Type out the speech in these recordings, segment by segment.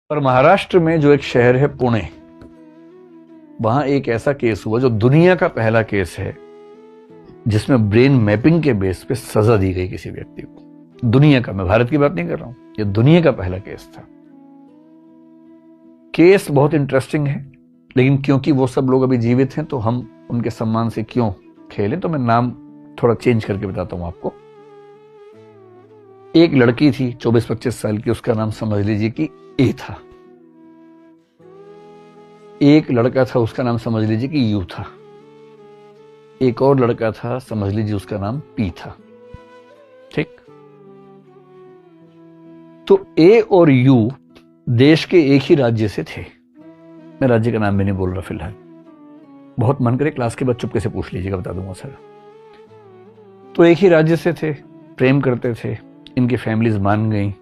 और महाराष्ट्र में जो एक शहर है पुणे, वहां एक ऐसा केस हुआ जो दुनिया का पहला केस है जिसमें ब्रेन मैपिंग के बेस पे सजा दी गई किसी व्यक्ति को। दुनिया का, मैं भारत की बात नहीं कर रहा हूं, ये दुनिया का पहला केस था। केस बहुत इंटरेस्टिंग है, लेकिन क्योंकि वो सब लोग अभी जीवित हैं तो हम उनके सम्मान से क्यों खेलें, तो मैं नाम थोड़ा चेंज करके बताता हूं आपको। एक लड़की थी 24-25 साल की, उसका नाम समझ लीजिए कि ए था। एक लड़का था, उसका नाम समझ लीजिए कि यू था। एक और लड़का था, समझ लीजिए उसका नाम पी था। ठीक, तो ए और यू देश के एक ही राज्य से थे। मैं राज्य का नाम भी नहीं बोल रहा फिलहाल, बहुत मन करे क्लास के बाद चुपके से पूछ लीजिएगा, बता दूंगा सर। तो एक ही राज्य से थे, प्रेम करते थे, इनकी फैमिलीज मान गई,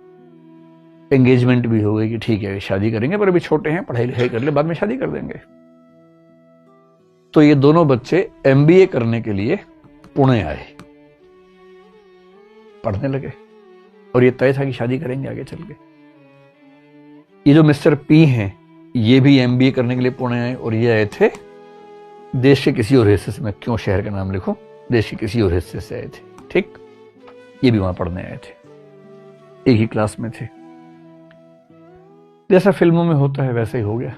एंगेजमेंट भी हो गई कि ठीक है शादी करेंगे, पर अभी छोटे हैं, पढ़ाई लिखाई कर ले, बाद में शादी कर देंगे। तो ये दोनों बच्चे एमबीए करने के लिए पुणे आए, पढ़ने लगे, और ये तय था कि शादी करेंगे आगे चल के। ये जो मिस्टर पी हैं, ये भी एमबीए करने के लिए पुणे आए, और ये आए थे देश के किसी और हिस्से से, मैं क्यों शहर का नाम लिखूं, देश के किसी और हिस्से से आए थे। ठीक, ये भी वहां पढ़ने आए थे, एक ही क्लास में थे। जैसा फिल्मों में होता है वैसा ही हो गया।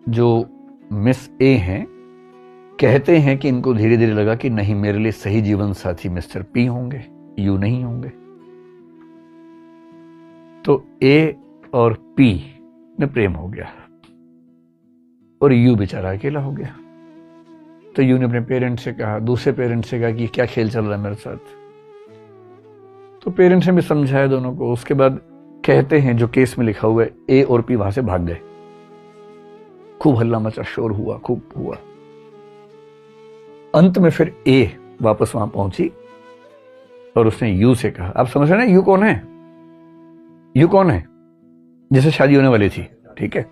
जो मिस ए हैं, कहते हैं कि इनको धीरे धीरे लगा कि नहीं, मेरे लिए सही जीवन साथी मिस्टर पी होंगे, यू नहीं होंगे। तो ए और पी में प्रेम हो गया और यू बेचारा अकेला हो गया। तो यू ने अपने पेरेंट्स से कहा, दूसरे पेरेंट्स से कहा कि क्या खेल चल रहा है मेरे साथ। तो पेरेंट्स ने भी समझाया दोनों को। उसके बाद कहते हैं, जो केस में लिखा हुआ है, ए और पी वहां से भाग गए। खूब हल्ला मचा, शोर हुआ, खूब हुआ। अंत में फिर ए वापस वहां पहुंची और उसने यू से कहा, आप समझ रहे हैं यू कौन है? यू कौन है जिसे शादी होने वाली थी, ठीक है।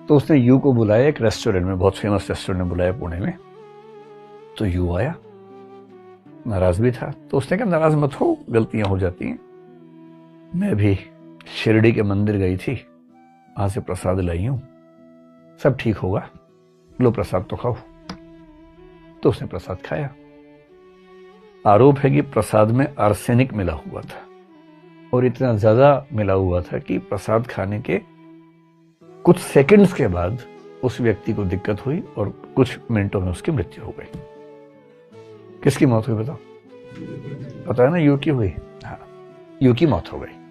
तो उसने यू को बुलाया एक रेस्टोरेंट में, बहुत फेमस रेस्टोरेंट में बुलाया पुणे में। तो यू आया, नाराज भी था। तो उसने कहा, नाराज मत हो, गलतियां हो जाती हैं, मैं भी शिरडी के मंदिर गई थी, वहां से प्रसाद लाई हूं, सब ठीक होगा, लो प्रसाद तो खाओ। तो उसने प्रसाद खाया। आरोप है कि प्रसाद में आर्सेनिक मिला हुआ था, और इतना ज्यादा मिला हुआ था कि प्रसाद खाने के कुछ सेकंड्स के बाद उस व्यक्ति को दिक्कत हुई और कुछ मिनटों में उसकी मृत्यु हो गई। किसकी मौत हुई बताओ? पता है ना, यू की हुई। हाँ, यू की मौत हो गई।